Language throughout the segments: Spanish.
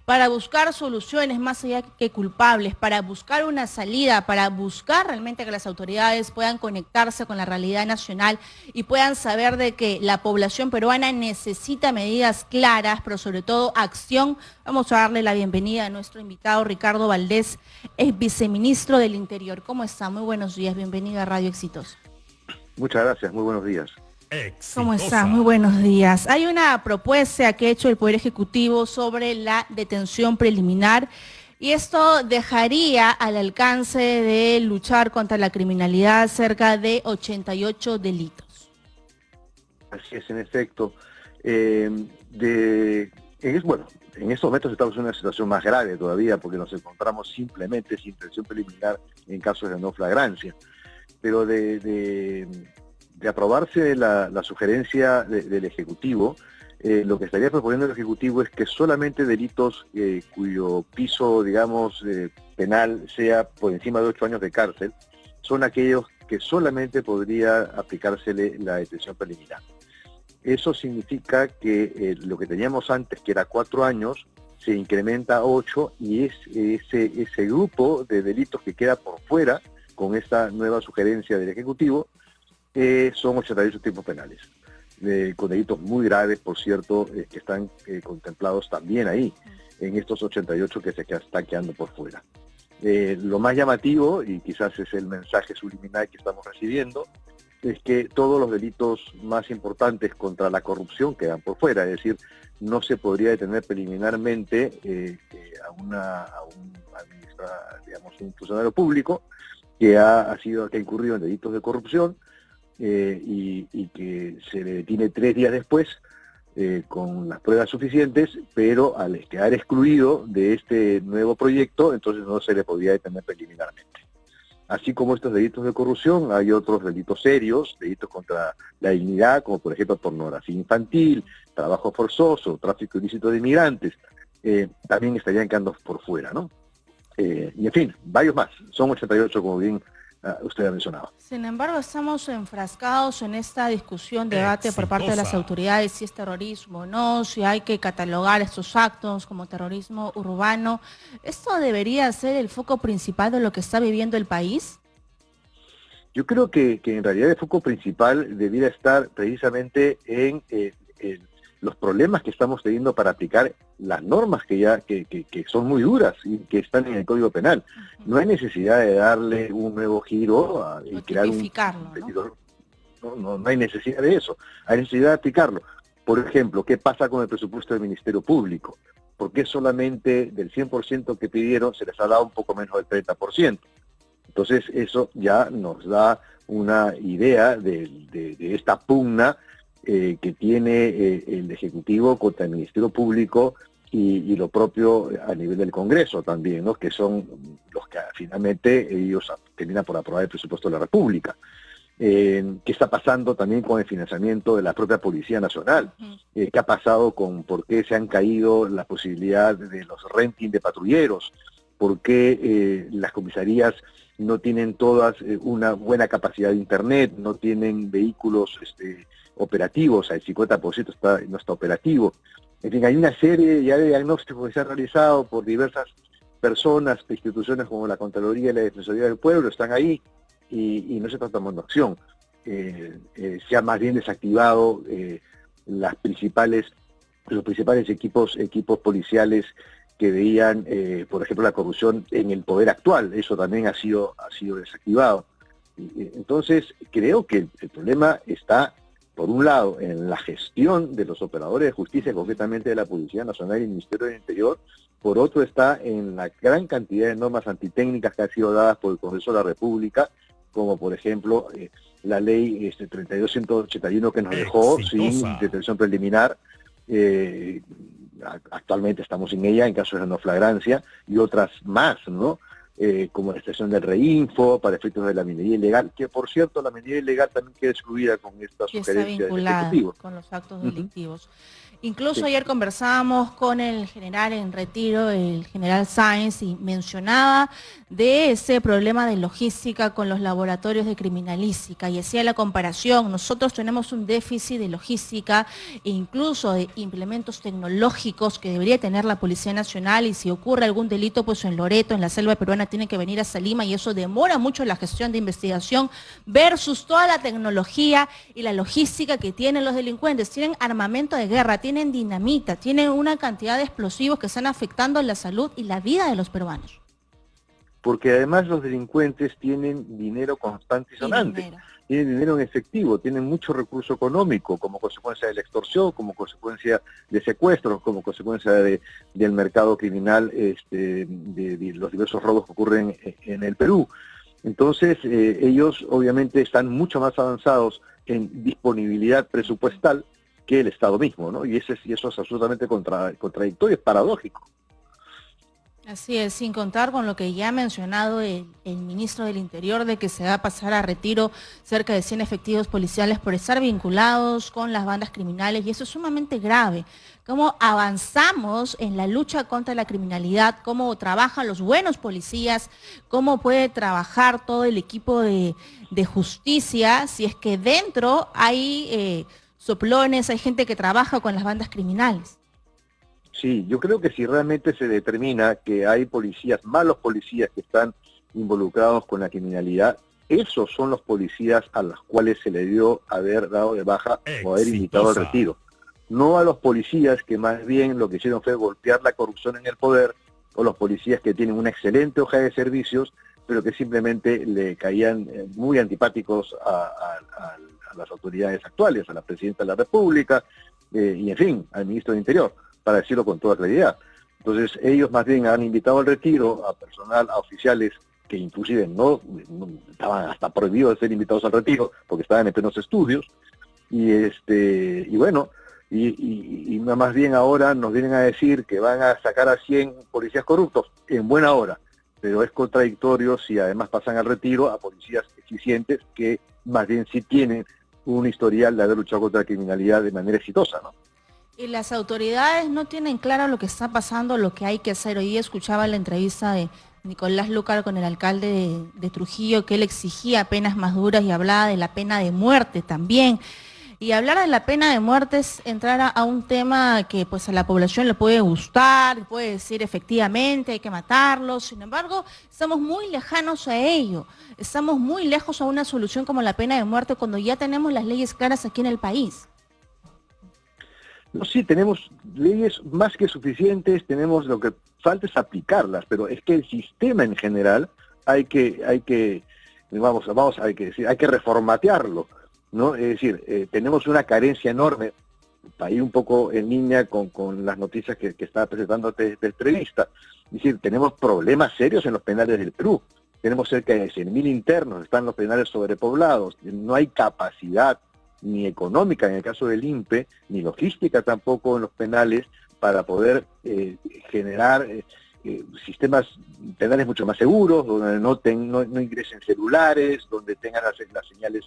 para buscar soluciones más allá que culpables, para buscar una salida, para buscar realmente que las autoridades puedan conectarse con la realidad nacional y puedan saber de que la población peruana necesita medidas claras, pero sobre todo acción. Vamos a darle la bienvenida a nuestro invitado Ricardo Valdés, es viceministro del Interior. ¿Cómo está? Muy buenos días, bienvenido a Radio Exitosa. Muchas gracias, muy buenos días. ¿Cómo está? Muy buenos días. Hay una propuesta que ha hecho el Poder Ejecutivo sobre la detención preliminar y esto dejaría al alcance de luchar contra la criminalidad cerca de 88 delitos. Así es, en efecto. Bueno, en estos momentos estamos en una situación más grave todavía porque nos encontramos simplemente sin detención preliminar en casos de no flagrancia. Pero de aprobarse la sugerencia del Ejecutivo, lo que estaría proponiendo el Ejecutivo es que solamente delitos cuyo piso, digamos, penal sea por encima de 8 años de cárcel, son aquellos que solamente podría aplicársele la detención preliminar. Eso significa que lo que teníamos antes, que era 4 años, se incrementa a 8 y ese grupo de delitos que queda por fuera con esta nueva sugerencia del Ejecutivo, son 88 tipos penales, con delitos muy graves, por cierto, que están contemplados también ahí, en estos 88 que se están quedando por fuera. Lo más llamativo, y quizás es el mensaje subliminal que estamos recibiendo, es que todos los delitos más importantes contra la corrupción quedan por fuera, es decir, no se podría detener preliminarmente un funcionario público que ha incurrido en delitos de corrupción y que se le detiene 3 días después con las pruebas suficientes, pero al quedar excluido de este nuevo proyecto, entonces no se le podía detener preliminarmente. Así como estos delitos de corrupción, hay otros delitos serios, delitos contra la dignidad, como por ejemplo pornografía infantil, trabajo forzoso, tráfico ilícito de inmigrantes, también estarían quedando por fuera, ¿no? Y en fin, varios más, son 88 como bien usted ha mencionado. Sin embargo, estamos enfrascados en esta discusión, debate por parte de las autoridades si es terrorismo o no, si hay que catalogar estos actos como terrorismo urbano. ¿Esto debería ser el foco principal de lo que está viviendo el país? Yo creo que en realidad el foco principal debiera estar precisamente en los problemas que estamos teniendo para aplicar las normas que son muy duras y que están en el Código Penal. No hay necesidad de darle un nuevo giro y crear no hay necesidad de eso, hay necesidad de aplicarlo. Por ejemplo, ¿qué pasa con el presupuesto del Ministerio Público? ¿Por qué solamente del 100% que pidieron se les ha dado un poco menos del 30%? Entonces eso ya nos da una idea de esta pugna que tiene el Ejecutivo contra el Ministerio Público y lo propio a nivel del Congreso también, ¿no? Que son los que finalmente ellos terminan por aprobar el presupuesto de la República. ¿Qué está pasando también con el financiamiento de la propia Policía Nacional? ¿Qué ha pasado con por qué se han caído la posibilidad de los renting de patrulleros? ¿Por qué las comisarías no tienen todas una buena capacidad de internet, no tienen vehículos operativos, el 50% no está operativo? En fin, hay una serie ya de diagnósticos que se han realizado por diversas personas, instituciones como la Contraloría y la Defensoría del Pueblo, están ahí y no se está tomando acción. Se ha más bien desactivado los principales equipos policiales que veían, por ejemplo, la corrupción en el poder actual. Eso también ha sido desactivado. Entonces, creo que el problema está, por un lado, en la gestión de los operadores de justicia, concretamente de la Policía Nacional y el Ministerio del Interior. Por otro, está en la gran cantidad de normas antitécnicas que han sido dadas por el Congreso de la República, como por ejemplo la ley 32.181 que nos dejó sin detención preliminar. Actualmente estamos en ella en casos de no flagrancia y otras más, ¿no? como la estación del Reinfo, para efectos de la minería ilegal, que por cierto la minería ilegal también queda excluida con esta Que está sugerencia del vinculada Ejecutivo. con los actos Ujú. delictivos. Incluso Sí. ayer conversábamos con el general en retiro, el general Sáenz, y mencionaba de ese problema de logística con los laboratorios de criminalística y hacía la comparación. Nosotros tenemos un déficit de logística e incluso de implementos tecnológicos que debería tener la Policía Nacional, y si ocurre algún delito, pues en Loreto, en la selva peruana, tiene que venir hasta Lima y eso demora mucho la gestión de investigación versus toda la tecnología y la logística que tienen los delincuentes. Tienen armamento de guerra, tienen dinamita, tienen una cantidad de explosivos que están afectando la salud y la vida de los peruanos. Porque además los delincuentes tienen dinero constante y Y sonante, dinero. tienen dinero en efectivo, tienen mucho recurso económico como consecuencia de la extorsión, como consecuencia de secuestros, como consecuencia del mercado criminal, de los diversos robos que ocurren en el Perú. Entonces, ellos obviamente están mucho más avanzados en disponibilidad presupuestal que el Estado mismo, ¿no? Y eso es absolutamente contradictorio, es paradójico. Así es, sin contar con lo que ya ha mencionado el ministro del Interior, de que se va a pasar a retiro cerca de 100 efectivos policiales por estar vinculados con las bandas criminales, y eso es sumamente grave. Cómo avanzamos en la lucha contra la criminalidad, cómo trabajan los buenos policías, cómo puede trabajar todo el equipo de justicia, si es que dentro hay soplones, hay gente que trabaja con las bandas criminales. Sí, yo creo que si realmente se determina que hay policías, malos policías que están involucrados con la criminalidad, esos son los policías a los cuales se le dio haber dado de baja o haber invitado al retiro. No a los policías que más bien lo que hicieron fue golpear la corrupción en el poder, o los policías que tienen una excelente hoja de servicios, pero que simplemente le caían muy antipáticos a las autoridades actuales, a la Presidenta de la República, y en fin, al Ministro del Interior, para decirlo con toda claridad. Entonces ellos más bien han invitado al retiro a personal, a oficiales que inclusive no estaban hasta prohibidos de ser invitados al retiro porque estaban en plenos estudios, y bueno, y más bien ahora nos vienen a decir que van a sacar a 100 policías corruptos en buena hora, pero es contradictorio si además pasan al retiro a policías eficientes que más bien sí tienen un historial de haber luchado contra la criminalidad de manera exitosa, ¿no? Y las autoridades no tienen claro lo que está pasando, lo que hay que hacer. Hoy día escuchaba la entrevista de Nicolás Lúcar con el alcalde de Trujillo, que él exigía penas más duras y hablaba de la pena de muerte también. Y hablar de la pena de muerte es entrar a un tema que pues a la población le puede gustar, puede decir efectivamente hay que matarlos. Sin embargo, estamos muy lejanos a ello. Estamos muy lejos a una solución como la pena de muerte cuando ya tenemos las leyes claras aquí en el país. No, sí, tenemos leyes más que suficientes, tenemos, lo que falta es aplicarlas, pero es que el sistema en general hay que reformatearlo, ¿no? Es decir, tenemos una carencia enorme, ahí un poco en línea con las noticias que estaba presentando de entrevista. Es decir, tenemos problemas serios en los penales del Perú. Tenemos cerca de 100.000 internos, están los penales sobrepoblados, no hay capacidad ni económica en el caso del INPE, ni logística tampoco en los penales para poder generar sistemas penales mucho más seguros, donde no ingresen celulares, donde tengan las señales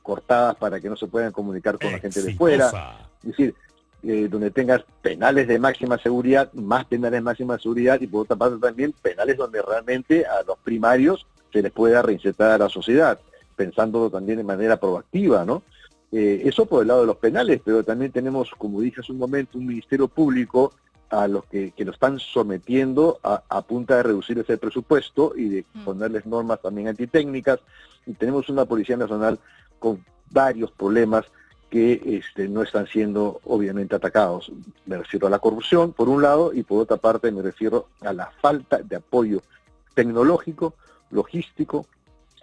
cortadas para que no se puedan comunicar con la gente de fuera. Es decir, donde tengas penales de máxima seguridad, más penales de máxima seguridad, y por otra parte también penales donde realmente a los primarios se les pueda reinsertar a la sociedad, pensándolo también de manera proactiva, ¿no? Eso por el lado de los penales, pero también tenemos, como dije hace un momento, un Ministerio Público a los que lo están sometiendo a punta de reducir ese presupuesto y de ponerles normas también antitécnicas, y tenemos una Policía Nacional con varios problemas que no están siendo obviamente atacados. Me refiero a la corrupción, por un lado, y por otra parte me refiero a la falta de apoyo tecnológico, logístico,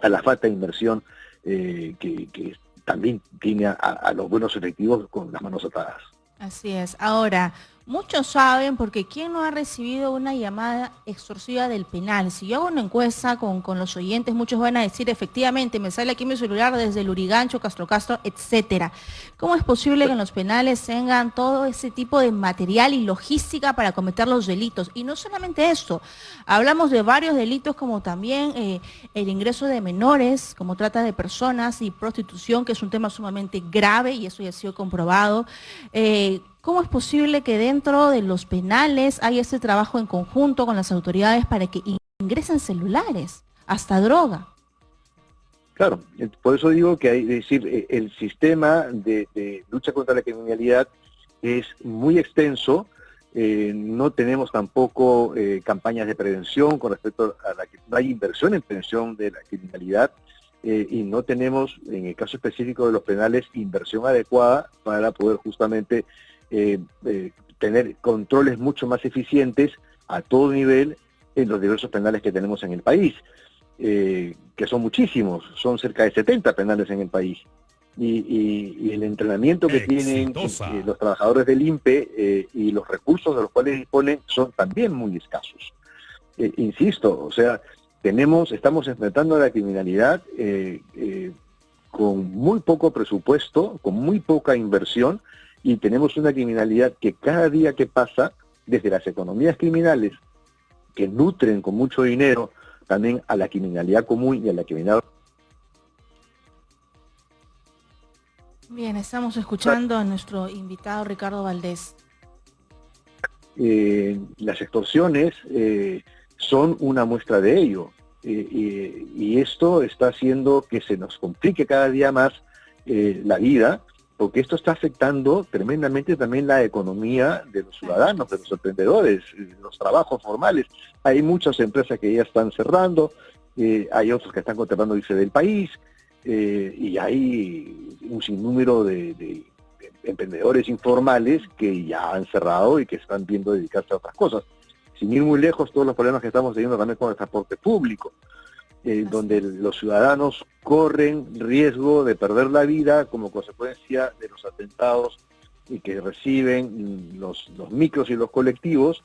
a la falta de inversión que también tiene a los buenos efectivos con las manos atadas. Así es. Ahora, Muchos saben, porque ¿quién no ha recibido una llamada extorsiva del penal? Si yo hago una encuesta con los oyentes, muchos van a decir, efectivamente, me sale aquí mi celular desde el Lurigancho, Castro Castro, etcétera. ¿Cómo es posible que en los penales tengan todo ese tipo de material y logística para cometer los delitos? Y no solamente esto, hablamos de varios delitos como también el ingreso de menores, como trata de personas y prostitución, que es un tema sumamente grave y eso ya ha sido comprobado. ¿Cómo es posible que dentro de los penales haya este trabajo en conjunto con las autoridades para que ingresen celulares, hasta droga? Claro, por eso digo que hay, es decir, el sistema de lucha contra la criminalidad es muy extenso. No tenemos tampoco campañas de prevención con respecto a la que no hay inversión en prevención de la criminalidad, y no tenemos, en el caso específico de los penales, inversión adecuada para poder justamente tener controles mucho más eficientes a todo nivel en los diversos penales que tenemos en el país, que son muchísimos, son cerca de 70 penales en el país. Y el entrenamiento que tienen los trabajadores del INPE y los recursos de los cuales disponen son también muy escasos. Insisto, o sea, estamos enfrentando a la criminalidad con muy poco presupuesto, con muy poca inversión, y tenemos una criminalidad que cada día que pasa, desde las economías criminales, que nutren con mucho dinero también a la criminalidad común y a la criminalidad. Bien, estamos escuchando a nuestro invitado Ricardo Valdés. Las extorsiones son una muestra de ello, y esto está haciendo que se nos complique cada día más la vida, porque esto está afectando tremendamente también la economía de los ciudadanos, de los emprendedores, los trabajos formales. Hay muchas empresas que ya están cerrando, hay otros que están contemplando irse del país, y hay un sinnúmero de emprendedores informales que ya han cerrado y que están viendo dedicarse a otras cosas. Sin ir muy lejos, todos los problemas que estamos teniendo también con el transporte público, donde los ciudadanos corren riesgo de perder la vida como consecuencia de los atentados y que reciben los micros y los colectivos,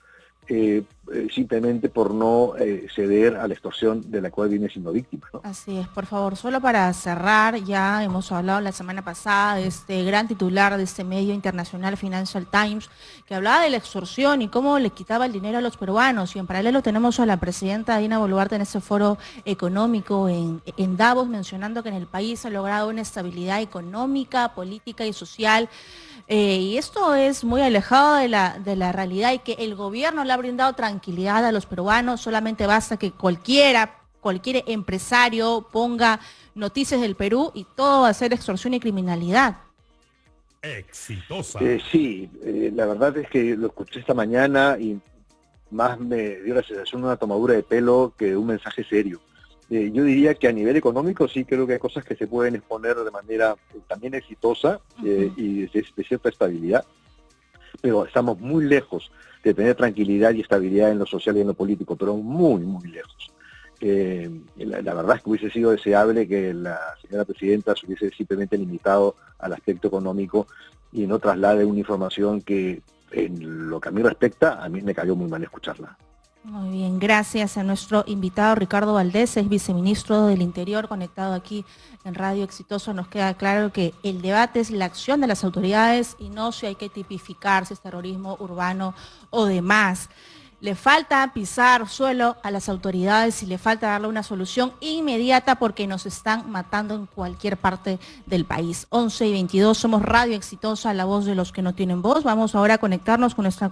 simplemente por no ceder a la extorsión de la cual viene siendo víctima, ¿no? Así es, por favor, solo para cerrar, ya hemos hablado la semana pasada de este gran titular de este medio internacional Financial Times, que hablaba de la extorsión y cómo le quitaba el dinero a los peruanos, y en paralelo tenemos a la presidenta Dina Boluarte en ese foro económico en Davos, mencionando que en el país ha logrado una estabilidad económica, política y social. Y esto es muy alejado de la realidad, y que el gobierno le ha brindado tranquilidad a los peruanos. Solamente basta que cualquier empresario ponga Noticias del Perú y todo va a ser extorsión y criminalidad. Exitosa. Sí, la verdad es que lo escuché esta mañana y más me dio la sensación de una tomadura de pelo que de un mensaje serio. Yo diría que a nivel económico sí creo que hay cosas que se pueden exponer de manera también exitosa y de cierta estabilidad, pero estamos muy lejos de tener tranquilidad y estabilidad en lo social y en lo político, pero muy, muy lejos. La verdad es que hubiese sido deseable que la señora presidenta se hubiese simplemente limitado al aspecto económico y no traslade una información que, en lo que a mí respecta, a mí me cayó muy mal escucharla. Muy bien, gracias a nuestro invitado Ricardo Valdés, es viceministro del Interior, conectado aquí en Radio Exitoso. Nos queda claro que el debate es la acción de las autoridades y no si hay que tipificar si es terrorismo urbano o demás. Le falta pisar suelo a las autoridades y le falta darle una solución inmediata, porque nos están matando en cualquier parte del país. 11:22, somos Radio Exitosa, la voz de los que no tienen voz. Vamos ahora a conectarnos con nuestra